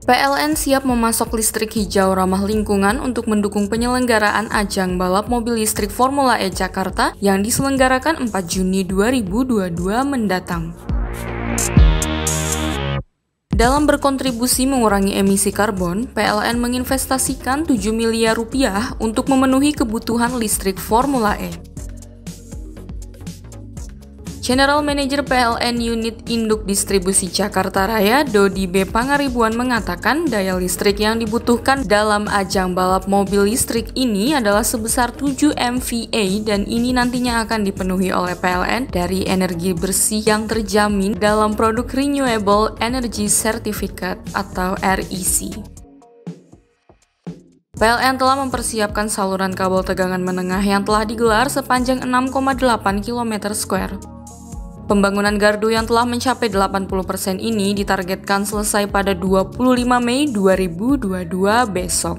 PLN siap memasok listrik hijau ramah lingkungan untuk mendukung penyelenggaraan ajang balap mobil listrik Formula E Jakarta yang diselenggarakan 4 Juni 2022 mendatang. Dalam berkontribusi mengurangi emisi karbon, PLN menginvestasikan 7 miliar rupiah untuk memenuhi kebutuhan listrik Formula E. General Manager PLN Unit Induk Distribusi Jakarta Raya, Dodi B. Pangaribuan mengatakan daya listrik yang dibutuhkan dalam ajang balap mobil listrik ini adalah sebesar 7 MVA dan ini nantinya akan dipenuhi oleh PLN dari energi bersih yang terjamin dalam produk Renewable Energy Certificate atau REC. PLN telah mempersiapkan saluran kabel tegangan menengah yang telah digelar sepanjang 6,8 km². Pembangunan gardu yang telah mencapai 80% ini ditargetkan selesai pada 25 Mei 2022 besok.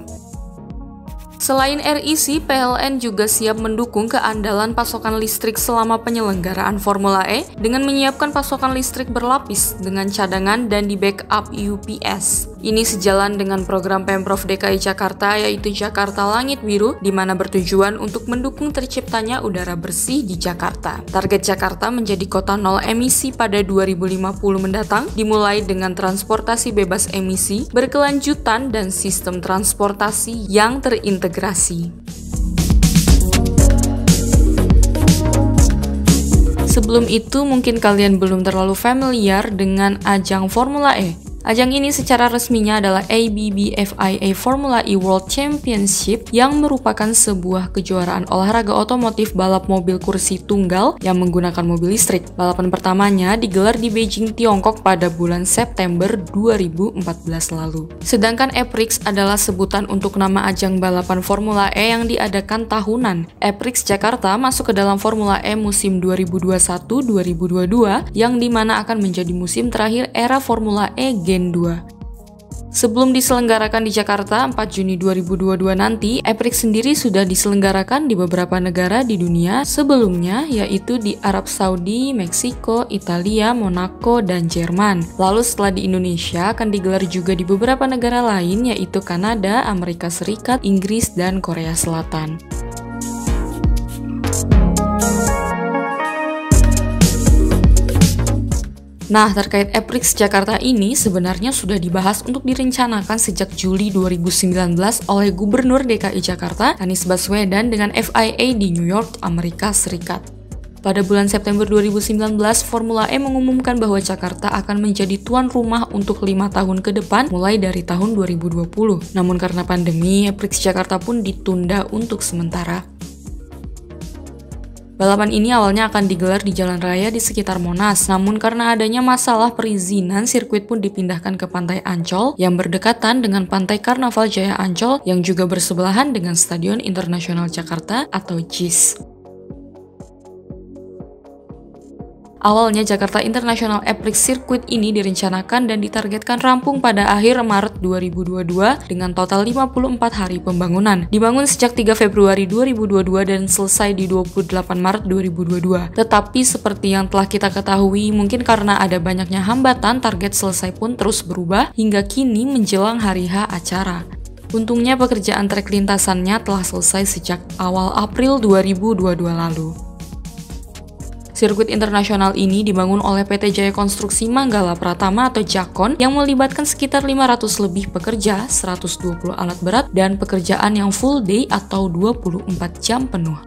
Selain REC, PLN juga siap mendukung keandalan pasokan listrik selama penyelenggaraan Formula E dengan menyiapkan pasokan listrik berlapis dengan cadangan dan di backup UPS. Ini sejalan dengan program Pemprov DKI Jakarta yaitu Jakarta Langit Biru, di mana bertujuan untuk mendukung terciptanya udara bersih di Jakarta. Target Jakarta menjadi kota nol emisi pada 2050 mendatang, dimulai dengan transportasi bebas emisi, berkelanjutan, dan sistem transportasi yang terintegrasi. Sebelum itu, mungkin kalian belum terlalu familiar dengan ajang Formula E. Ajang ini secara resminya adalah ABB FIA Formula E World Championship yang merupakan sebuah kejuaraan olahraga otomotif balap mobil kursi tunggal yang menggunakan mobil listrik. Balapan pertamanya digelar di Beijing, Tiongkok pada bulan September 2014 lalu. Sedangkan EPRIX adalah sebutan untuk nama ajang balapan Formula E yang diadakan tahunan. EPRIX Jakarta masuk ke dalam Formula E musim 2021-2022 yang dimana akan menjadi musim terakhir era Formula E Gen 2. Sebelum diselenggarakan di Jakarta 4 Juni 2022 nanti, EPRIX sendiri sudah diselenggarakan di beberapa negara di dunia sebelumnya, yaitu di Arab Saudi, Meksiko, Italia, Monaco, dan Jerman. Lalu setelah di Indonesia akan digelar juga di beberapa negara lain, yaitu Kanada, Amerika Serikat, Inggris, dan Korea Selatan. Nah, terkait EPRIX Jakarta ini sebenarnya sudah dibahas untuk direncanakan sejak Juli 2019 oleh Gubernur DKI Jakarta, Anies Baswedan, dengan FIA di New York, Amerika Serikat. Pada bulan September 2019, Formula E mengumumkan bahwa Jakarta akan menjadi tuan rumah untuk 5 tahun ke depan mulai dari tahun 2020. Namun karena pandemi, EPRIX Jakarta pun ditunda untuk sementara. Balapan ini awalnya akan digelar di jalan raya di sekitar Monas, namun karena adanya masalah perizinan, sirkuit pun dipindahkan ke Pantai Ancol yang berdekatan dengan Pantai Karnaval Jaya Ancol yang juga bersebelahan dengan Stadion Internasional Jakarta atau JIS. Awalnya Jakarta International EPRIX Circuit ini direncanakan dan ditargetkan rampung pada akhir Maret 2022 dengan total 54 hari pembangunan. Dibangun sejak 3 Februari 2022 dan selesai di 28 Maret 2022. Tetapi seperti yang telah kita ketahui, mungkin karena ada banyaknya hambatan, target selesai pun terus berubah hingga kini menjelang hari H acara. Untungnya pekerjaan trek lintasannya telah selesai sejak awal April 2022 lalu. Sirkuit internasional ini dibangun oleh PT Jaya Konstruksi Manggala Pratama atau Jakon yang melibatkan sekitar 500 lebih pekerja, 120 alat berat, dan pekerjaan yang full day atau 24 jam penuh.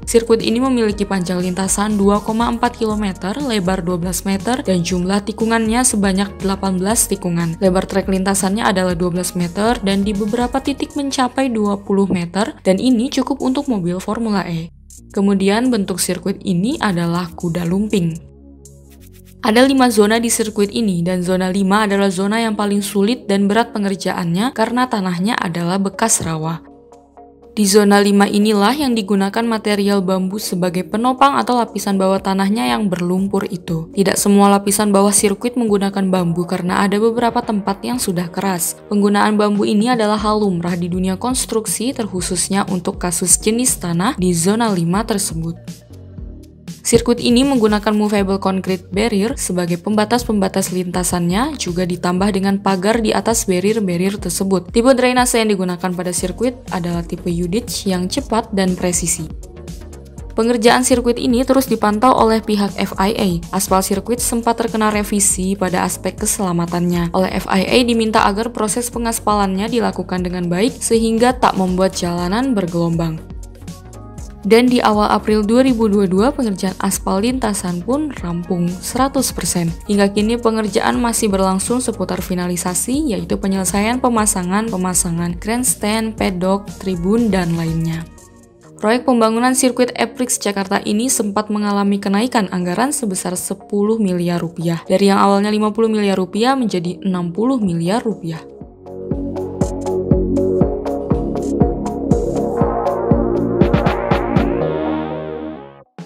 Sirkuit ini memiliki panjang lintasan 2,4 km, lebar 12 meter, dan jumlah tikungannya sebanyak 18 tikungan. Lebar trek lintasannya adalah 12 meter dan di beberapa titik mencapai 20 meter, dan ini cukup untuk mobil Formula E. Kemudian bentuk sirkuit ini adalah kuda lumping. Ada 5 zona di sirkuit ini dan zona 5 adalah zona yang paling sulit dan berat pengerjaannya karena tanahnya adalah bekas rawa. Di zona 5 inilah yang digunakan material bambu sebagai penopang atau lapisan bawah tanahnya yang berlumpur itu. Tidak semua lapisan bawah sirkuit menggunakan bambu karena ada beberapa tempat yang sudah keras. Penggunaan bambu ini adalah hal lumrah di dunia konstruksi terkhususnya untuk kasus jenis tanah di zona 5 tersebut. Sirkuit ini menggunakan movable concrete barrier sebagai pembatas-pembatas lintasannya, juga ditambah dengan pagar di atas barrier-barrier tersebut. Tipe drainase yang digunakan pada sirkuit adalah tipe U-Ditch yang cepat dan presisi. Pengerjaan sirkuit ini terus dipantau oleh pihak FIA. Aspal sirkuit sempat terkena revisi pada aspek keselamatannya. Oleh FIA diminta agar proses pengaspalannya dilakukan dengan baik sehingga tak membuat jalanan bergelombang. Dan di awal April 2022, pengerjaan aspal lintasan pun rampung 100%. Hingga kini pengerjaan masih berlangsung seputar finalisasi, yaitu penyelesaian pemasangan grandstand, pedok, tribun, dan lainnya. Proyek pembangunan sirkuit E-Prix Jakarta ini sempat mengalami kenaikan anggaran sebesar 10 miliar rupiah. Dari yang awalnya 50 miliar rupiah menjadi 60 miliar rupiah.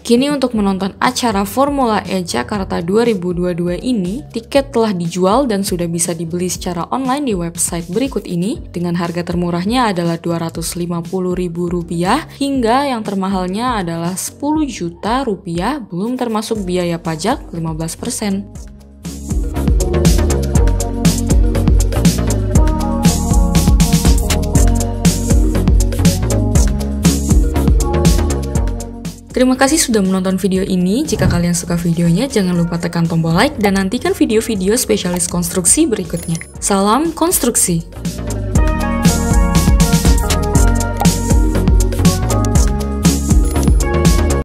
Kini untuk menonton acara Formula E Jakarta 2022 ini, tiket telah dijual dan sudah bisa dibeli secara online di website berikut ini dengan harga termurahnya adalah Rp250.000 hingga yang termahalnya adalah Rp10 juta belum termasuk biaya pajak 15%. Terima kasih sudah menonton video ini. Jika kalian suka videonya, jangan lupa tekan tombol like dan nantikan video-video spesialis konstruksi berikutnya. Salam konstruksi!